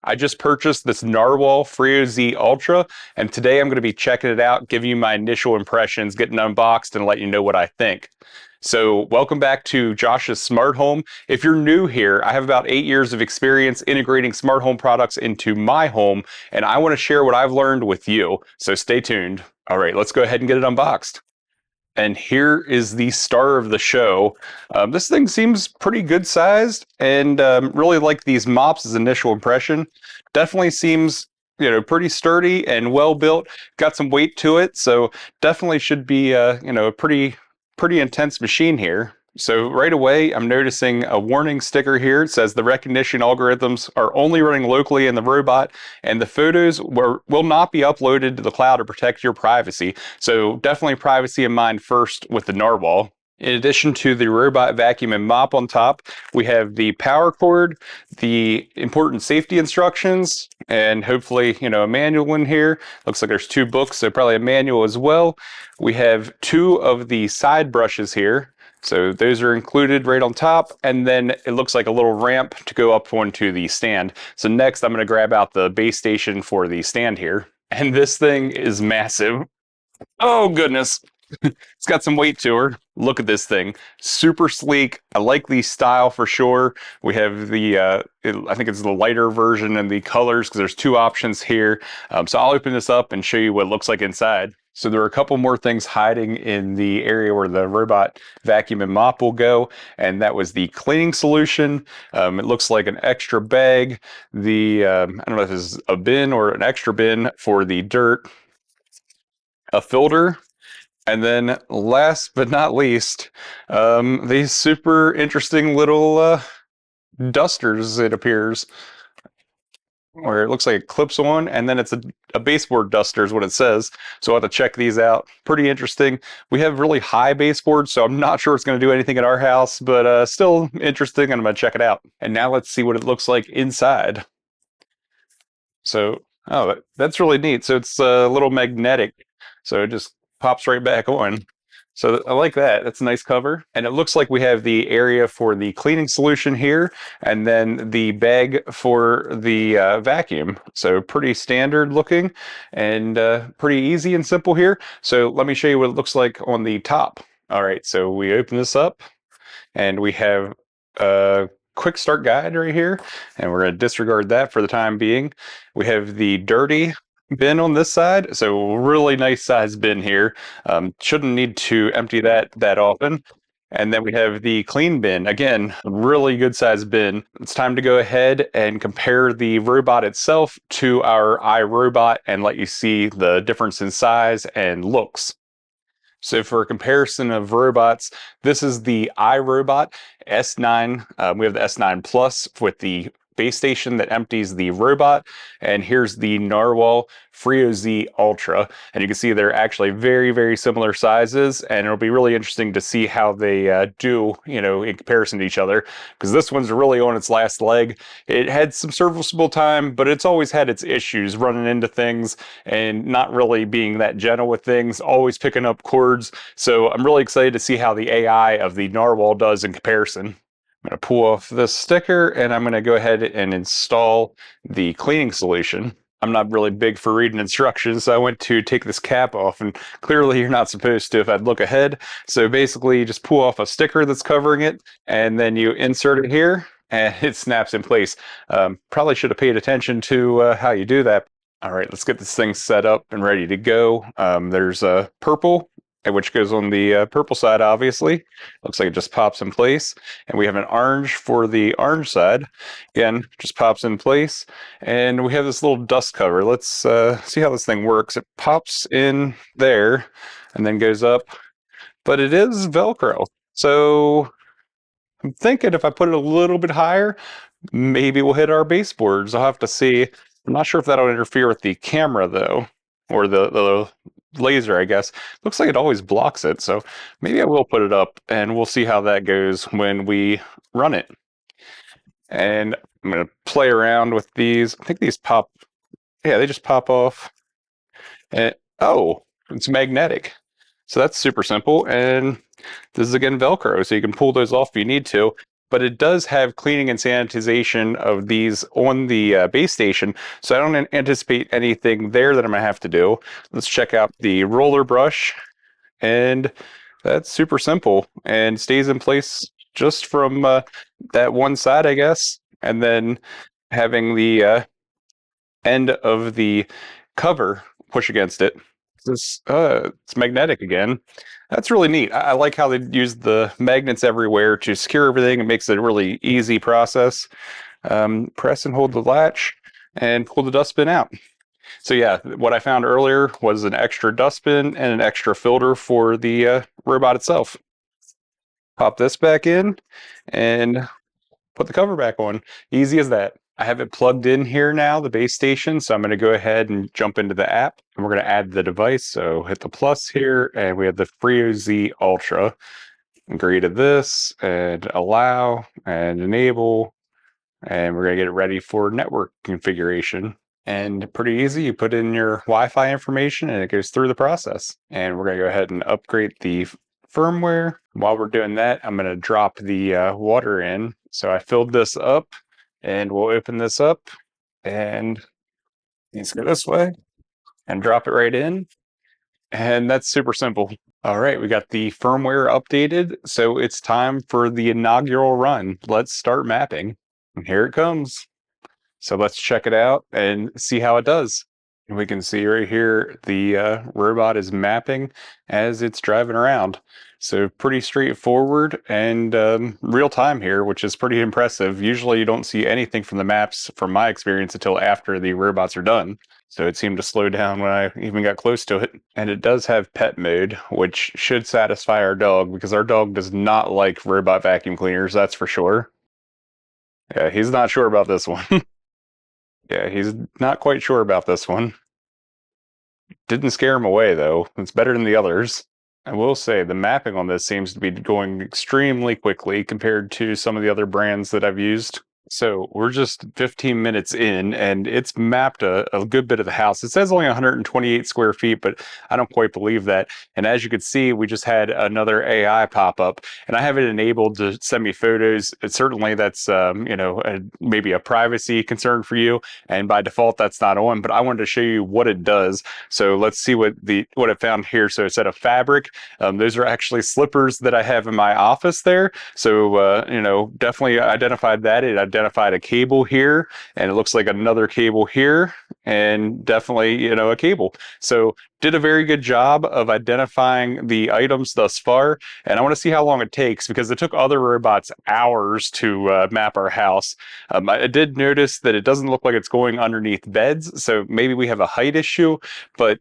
I just purchased this Narwal Freo Z Ultra, and today I'm going to be checking it out, giving you my initial impressions, getting unboxed, and let you know what I think. So, welcome back to Josh's Smart Home. If you're new here, I have about 8 years of experience integrating smart home products into my home, and I want to share what I've learned with you. So, stay tuned. All right, let's go ahead and get it unboxed. And here is the star of the show. This thing seems pretty good sized, and really like these mops as initial impression. Definitely seems, pretty sturdy and well built. Got some weight to it, so definitely should be a pretty intense machine here. So right away, I'm noticing a warning sticker here. It says the recognition algorithms are only running locally in the robot, and the photos will not be uploaded to the cloud to protect your privacy. So definitely privacy in mind first with the Narwhal. In addition to the robot vacuum and mop on top, we have the power cord, the important safety instructions, and hopefully, a manual in here. Looks like there's two books, so probably a manual as well. We have two of the side brushes here. So those are included right on top, and then it looks like a little ramp to go up onto the stand. So next I'm going to grab out the base station for the stand here. And this thing is massive. Oh goodness. It's got some weight to her. Look at this thing. Super sleek. I like the style for sure. We have the, I think it's the lighter version and the colors because there's two options here. So I'll open this up and show you what it looks like inside. So there are a couple more things hiding in the area where the robot vacuum and mop will go, and that was the cleaning solution. It looks like an extra bag. I don't know if this is a bin or an extra bin for the dirt, a filter, and then last but not least, these super interesting little dusters, it appears, where it looks like it clips on, and then it's a baseboard duster is what it says. So I'll have to check these out. Pretty interesting. We have really high baseboards, so I'm not sure it's going to do anything at our house, but still interesting, and I'm going to check it out. And now let's see what it looks like inside. So, oh, that's really neat. So it's a little magnetic, so it just pops right back on. So I like that. That's a nice cover. And it looks like we have the area for the cleaning solution here, and then the bag for the vacuum. So pretty standard looking and pretty easy and simple here. So let me show you what it looks like on the top. All right, so we open this up and we have a quick start guide right here, and we're going to disregard that for the time being. We have the dirty bin on this side, so really nice size bin here. Shouldn't need to empty that often. And then we have the clean bin. Again, really good size bin. It's time to go ahead and compare the robot itself to our iRobot and let you see the difference in size and looks. So for a comparison of robots, this is the iRobot S9. We have the S9 Plus with the base station that empties the robot, and here's the Narwal Freo Z Ultra, and you can see they're actually very, very similar sizes, and it'll be really interesting to see how they do, in comparison to each other, because this one's really on its last leg. It had some serviceable time, but it's always had its issues running into things and not really being that gentle with things, always picking up cords. So I'm really excited to see how the AI of the Narwhal does in comparison. I'm going to pull off this sticker, and I'm going to go ahead and install the cleaning solution. I'm not really big for reading instructions, so I went to take this cap off, and clearly you're not supposed to if I'd look ahead. So basically you just pull off a sticker that's covering it, and then you insert it here, and it snaps in place. Probably should have paid attention to how you do that. All right, let's get this thing set up and ready to go. There's a purple, which goes on the purple side, obviously. Looks like it just pops in place. And we have an orange for the orange side. Again, just pops in place. And we have this little dust cover. Let's see how this thing works. It pops in there and then goes up, but it is Velcro. So I'm thinking if I put it a little bit higher, maybe we'll hit our baseboards. I'll have to see. I'm not sure if that'll interfere with the camera though, or the laser, I guess. Looks like it always blocks it, so maybe I will put it up and we'll see how that goes when we run it. And I'm going to play around with these. I think these pop, yeah, they just pop off. And oh, it's magnetic. So that's super simple. And this is again Velcro, so you can pull those off if you need to. but it does have cleaning and sanitization of these on the base station, so I don't anticipate anything there that I'm gonna have to do. Let's check out the roller brush, and that's super simple and stays in place just from that one side, I guess, and then having the end of the cover push against it. It's magnetic again. That's really neat. I like how they use the magnets everywhere to secure everything. It makes it a really easy process. Press and hold the latch and pull the dustbin out. So yeah, what I found earlier was an extra dustbin and an extra filter for the robot itself. Pop this back in and put the cover back on. Easy as that. I have it plugged in here now, the base station, so I'm going to go ahead and jump into the app, and we're going to add the device. So hit the plus here, and we have the Freo Z Ultra. Agree to this, and allow, and enable, and we're going to get it ready for network configuration. And pretty easy, you put in your Wi-Fi information, and it goes through the process. And we're going to go ahead and upgrade the firmware. While we're doing that, I'm going to drop the water in. So I filled this up, and we'll open this up, and let's go this way and drop it right in. And that's super simple. All right, we got the firmware updated, so it's time for the inaugural run. Let's start mapping. And here it comes. So let's check it out and see how it does. And we can see right here, the robot is mapping as it's driving around. So pretty straightforward and real time here, which is pretty impressive. Usually you don't see anything from the maps, from my experience, until after the robots are done. So it seemed to slow down when I even got close to it. And it does have pet mode, which should satisfy our dog, because our dog does not like robot vacuum cleaners, that's for sure. Yeah, he's not sure about this one. Yeah, he's not quite sure about this one. Didn't scare him away, though. It's better than the others. I will say the mapping on this seems to be going extremely quickly compared to some of the other brands that I've used. So we're just 15 minutes in, and it's mapped a good bit of the house. It says only 128 square feet, but I don't quite believe that. And as you can see, we just had another AI pop up, and I have it enabled to send me photos. Certainly that's maybe a privacy concern for you, and by default that's not on. But I wanted to show you what it does. So let's see what I found here. So it said a fabric. Those are actually slippers that I have in my office there. So definitely identified that. It identified a cable here, and it looks like another cable here, and definitely a cable. So did a very good job of identifying the items thus far, and I want to see how long it takes, because it took other robots hours to map our house. I did notice that it doesn't look like it's going underneath beds, so maybe we have a height issue, but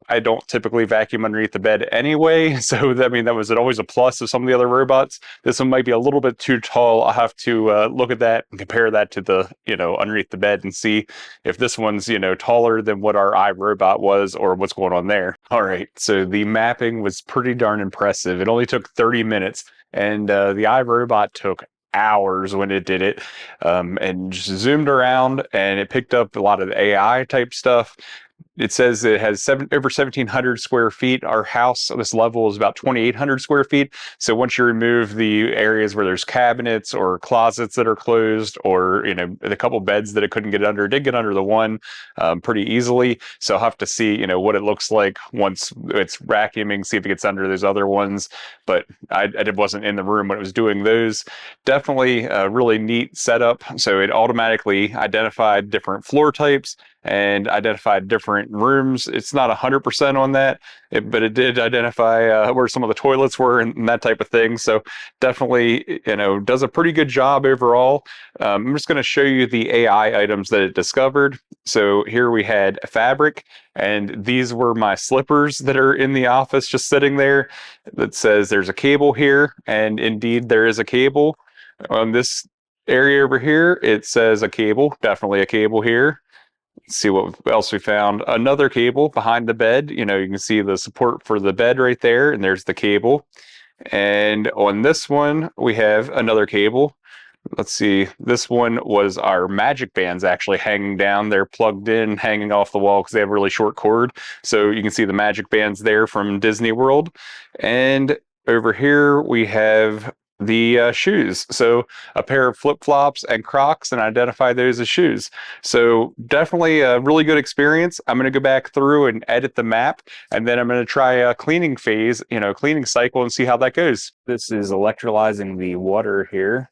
I don't typically vacuum underneath the bed anyway, so that was always a plus of some of the other robots. This one might be a little bit too tall. I'll have to look at that and compare that to the underneath the bed and see if this one's taller than what our iRobot was, or what's going on there. All right, so the mapping was pretty darn impressive. It only took 30 minutes, and the iRobot took hours when it did it, and just zoomed around, and it picked up a lot of the AI type stuff. It says it has over 1,700 square feet. Our house, this level, is about 2,800 square feet. So once you remove the areas where there's cabinets or closets that are closed, or a couple beds that it couldn't get under, it did get under the one pretty easily. So I'll have to see what it looks like once it's vacuuming, see if it gets under those other ones. But I wasn't in the room when it was doing those. Definitely a really neat setup. So it automatically identified different floor types and identified different rooms. It's not 100% on that, but it did identify where some of the toilets were and that type of thing. So definitely, does a pretty good job overall. I'm just going to show you the AI items that it discovered. So here we had fabric, and these were my slippers that are in the office just sitting there. That says there's a cable here, and indeed there is a cable. On this area over here, it says a cable, definitely a cable here. Let's see what else we found. Another cable behind the bed. You can see the support for the bed right there, and there's the cable. And on this one, we have another cable. Let's see, this one was our magic bands actually hanging down. They're plugged in, hanging off the wall because they have a really short cord. So you can see the magic bands there from Disney World. And over here we have the shoes. So a pair of flip-flops and Crocs, and identify those as shoes. So definitely a really good experience. I'm going to go back through and edit the map, and then I'm going to try a cleaning phase, cleaning cycle, and see how that goes. This is electrolyzing the water here.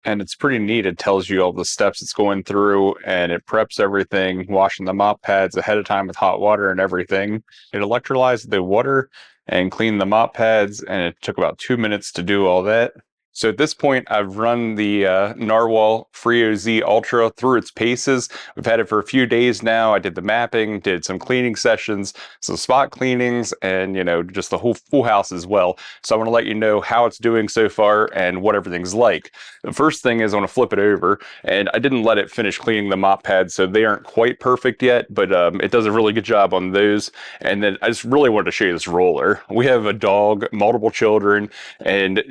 And it's pretty neat. It tells you all the steps it's going through, and it preps everything, washing the mop pads ahead of time with hot water and everything. It electrolyzed the water and cleaned the mop pads, and it took about 2 minutes to do all that. So at this point, I've run the Narwal Freo Z Ultra through its paces. We've had it for a few days now. I did the mapping, did some cleaning sessions, some spot cleanings, and just the whole full house as well. So I want to let you know how it's doing so far and what everything's like. The first thing is I want to flip it over, and I didn't let it finish cleaning the mop pads, so they aren't quite perfect yet, but it does a really good job on those. And then I just really wanted to show you this roller. We have a dog, multiple children, and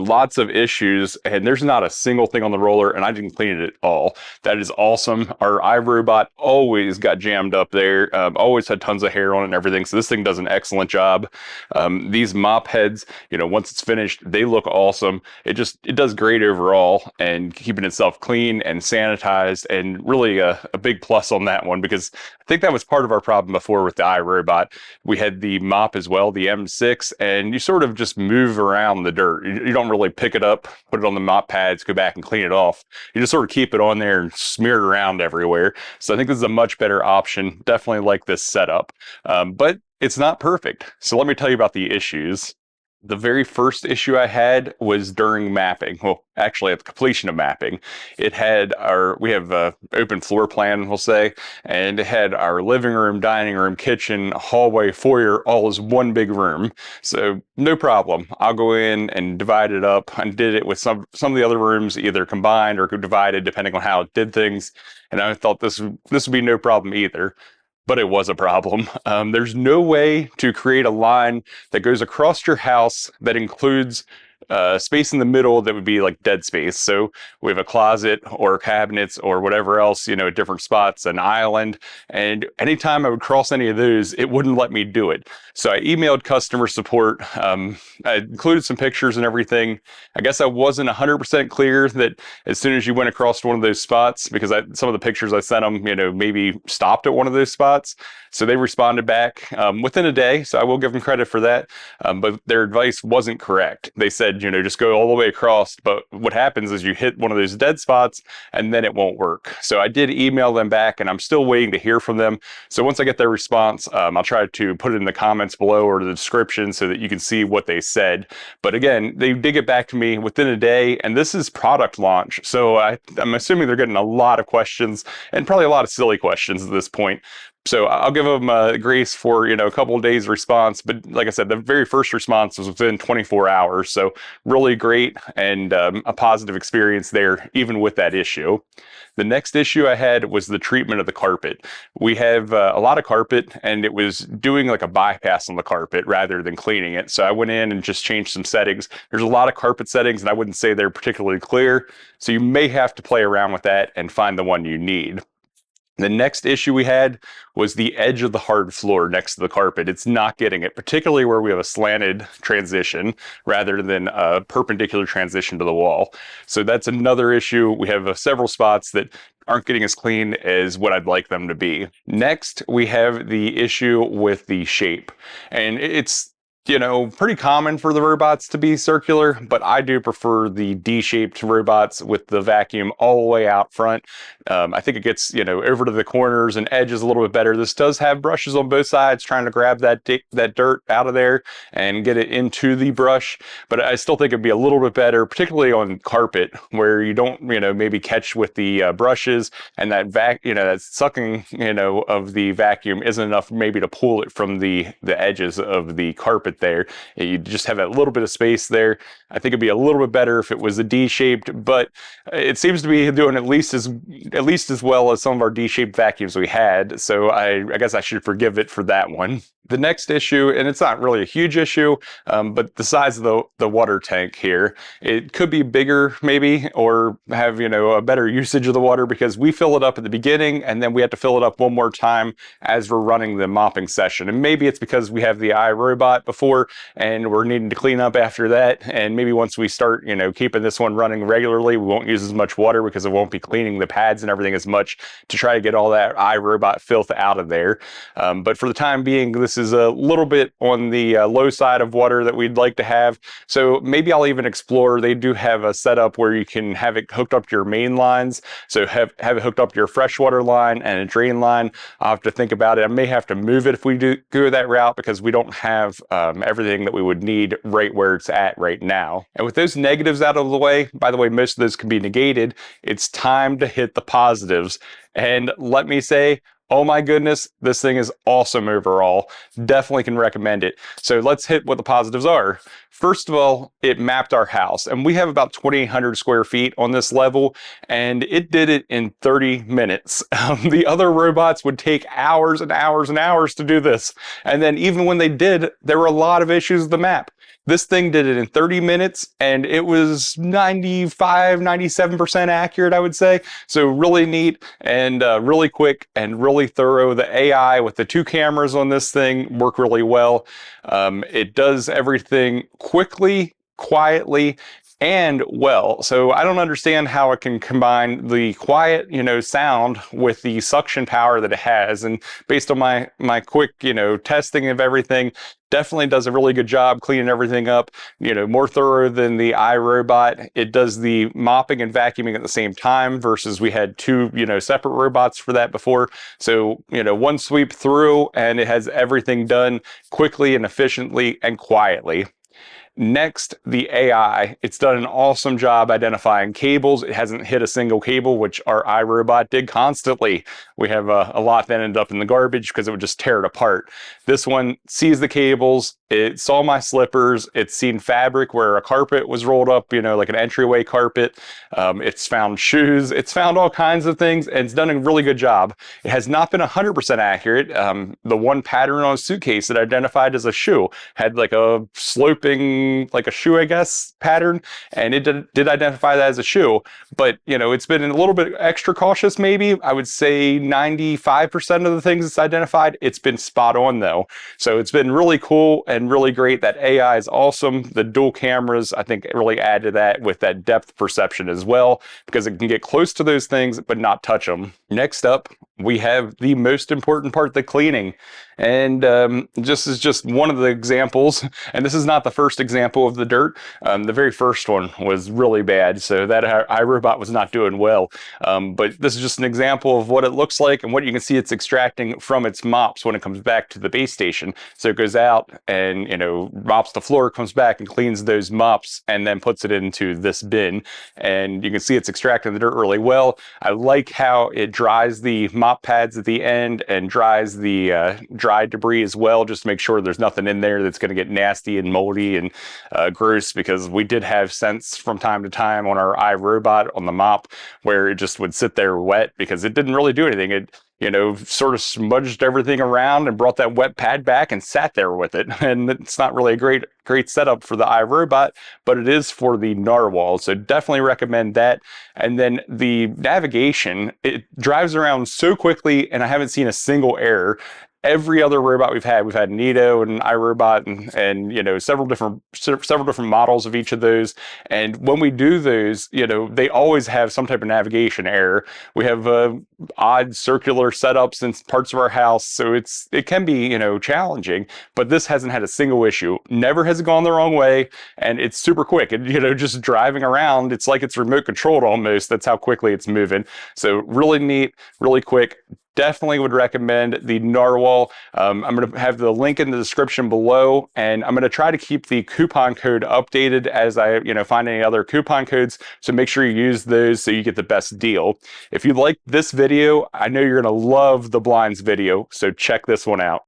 lots of issues, and there's not a single thing on the roller, and I didn't clean it at all. That is awesome. Our iRobot always got jammed up there, always had tons of hair on it and everything, so this thing does an excellent job. These mop heads, once it's finished, they look awesome. It does great overall, and keeping itself clean and sanitized, and really a big plus on that one, because I think that was part of our problem before with the iRobot. We had the mop as well, the M6, and you sort of just move around the dirt. You don't really pick it up, put it on the mop pads, go back and clean it off. You just sort of keep it on there and smear it around everywhere. So I think this is a much better option. Definitely like this setup, but it's not perfect. So let me tell you about the issues. The very first issue I had was during mapping. Well, actually at the completion of mapping. We have a open floor plan, we'll say, and it had our living room, dining room, kitchen, hallway, foyer, all as one big room. So no problem. I'll go in and divide it up, and did it with some of the other rooms either combined or divided depending on how it did things. And I thought this would be no problem either. But it was a problem. There's no way to create a line that goes across your house that includes space in the middle that would be like dead space. So we have a closet or cabinets or whatever else, at different spots, an island. And anytime I would cross any of those, it wouldn't let me do it. So I emailed customer support. I included some pictures and everything. I guess I wasn't 100% clear that as soon as you went across one of those spots, because some of the pictures I sent them, maybe stopped at one of those spots. So they responded back within a day. So I will give them credit for that. But their advice wasn't correct. They said, just go all the way across. But what happens is you hit one of those dead spots and then it won't work. So I did email them back, and I'm still waiting to hear from them. So once I get their response, I'll try to put it in the comments below or the description so that you can see what they said. But again, they did get back to me within a day, and this is product launch. So I'm assuming they're getting a lot of questions, and probably a lot of silly questions at this point. So I'll give them grace for, a couple of days response. But like I said, the very first response was within 24 hours. So really great, and a positive experience there, even with that issue. The next issue I had was the treatment of the carpet. We have a lot of carpet, and it was doing like a bypass on the carpet rather than cleaning it. So I went in and just changed some settings. There's a lot of carpet settings, and I wouldn't say they're particularly clear. So you may have to play around with that and find the one you need. The next issue we had was the edge of the hard floor next to the carpet. It's not getting it, particularly where we have a slanted transition rather than a perpendicular transition to the wall. So that's another issue. We have several spots that aren't getting as clean as what I'd like them to be. Next, we have the issue with the shape. And it's pretty common for the robots to be circular, but I do prefer the D-shaped robots with the vacuum all the way out front. I think it gets, over to the corners and edges a little bit better. This does have brushes on both sides trying to grab that dirt out of there and get it into the brush, but I still think it'd be a little bit better, particularly on carpet where you don't, maybe catch with the brushes, and that that sucking, of the vacuum isn't enough maybe to pull it from the edges of the carpet there. You just have a little bit of space there. I think it'd be a little bit better if it was a D-shaped, but it seems to be doing at least as well as some of our D-shaped vacuums we had. So I guess I should forgive it for that one. The next issue, and it's not really a huge issue, but the size of the water tank here, it could be bigger maybe, or have, you know, a better usage of the water, because we fill it up at the beginning and then we have to fill it up one more time as we're running the mopping session. And maybe it's because we have the iRobot before and we're needing to clean up after that. And maybe once we start, you know, keeping this one running regularly, we won't use as much water because it won't be cleaning the pads and everything as much to try to get all that iRobot filth out of there. But for the time being, this is a little bit on the low side of water that we'd like to have. So maybe I'll even explore. They do have a setup where you can have it hooked up to your main lines. So have it hooked up to your freshwater line and a drain line. I'll have to think about it. I may have to move it if we do go that route, because we don't have everything that we would need right where it's at right now. And with those negatives out of the way, by the way, most of those can be negated. It's time to hit the positives. And let me say, oh my goodness, this thing is awesome overall. Definitely can recommend it. So let's hit what the positives are. First of all, it mapped our house, and we have about 2,800 square feet on this level, and it did it in 30 minutes. The other robots would take hours and hours and hours to do this. And then even when they did, there were a lot of issues with the map. This thing did it in 30 minutes, and it was 95, 97% accurate, I would say. So really neat and really quick and really thorough. The AI with the 2 cameras on this thing work really well. It does everything quickly, quietly, and well. So I don't understand how it can combine the quiet, you know, sound with the suction power that it has. And based on my quick, you know, testing of everything, definitely does a really good job cleaning everything up, you know, more thorough than the iRobot. It does the mopping and vacuuming at the same time, versus we had 2, you know, separate robots for that before. So, you know, one sweep through and it has everything done quickly and efficiently and quietly. Next, the AI. It's done an awesome job identifying cables. It hasn't hit a single cable, which our iRobot did constantly. We have a lot that ended up in the garbage because it would just tear it apart. This one sees the cables. It saw my slippers. It's seen fabric where a carpet was rolled up, you know, like an entryway carpet. It's found shoes. It's found all kinds of things, and it's done a really good job. It has not been 100% accurate. The one pattern on a suitcase that identified as a shoe had like a sloping, like a shoe, I guess, pattern, and it did identify that as a shoe. But, you know, it's been a little bit extra cautious, maybe. I would say 95% of the things it's identified, it's been spot on though. So it's been really cool and really great. That AI is awesome. The dual cameras, I think, really add to that with that depth perception as well, because it can get close to those things but not touch them. Next up, we have the most important part, the cleaning. And this is just one of the examples, and this is not the first example of the dirt. The very first one was really bad, so that iRobot was not doing well. But this is just an example of what it looks like and what you can see it's extracting from its mops when it comes back to the base station. So it goes out and, you know, mops the floor, comes back and cleans those mops, and then puts it into this bin. And you can see it's extracting the dirt really well. I like how it dries the mop pads at the end and dries the dry debris as well, just to make sure there's nothing in there that's going to get nasty and moldy and gross, because we did have scents from time to time on our iRobot on the mop where it just would sit there wet because it didn't really do anything. It, you know, sort of smudged everything around and brought that wet pad back and sat there with it. And it's not really a great setup for the iRobot, but it is for the Narwal. So definitely recommend that. And then the navigation, it drives around so quickly, and I haven't seen a single error. Every other robot we've had Nito and iRobot and you know, several different models of each of those. And when we do those, you know, they always have some type of navigation error. We have odd circular setups in parts of our house, so it can be, you know, challenging. But this hasn't had a single issue. Never has it gone the wrong way, and it's super quick. And, you know, just driving around, it's like it's remote controlled almost. That's how quickly it's moving. So really neat, really quick. Definitely would recommend the Narwal. I'm going to have the link in the description below, and I'm going to try to keep the coupon code updated as I, you know, find any other coupon codes. So make sure you use those so you get the best deal. If you like this video, I know you're going to love the blinds video, so check this one out.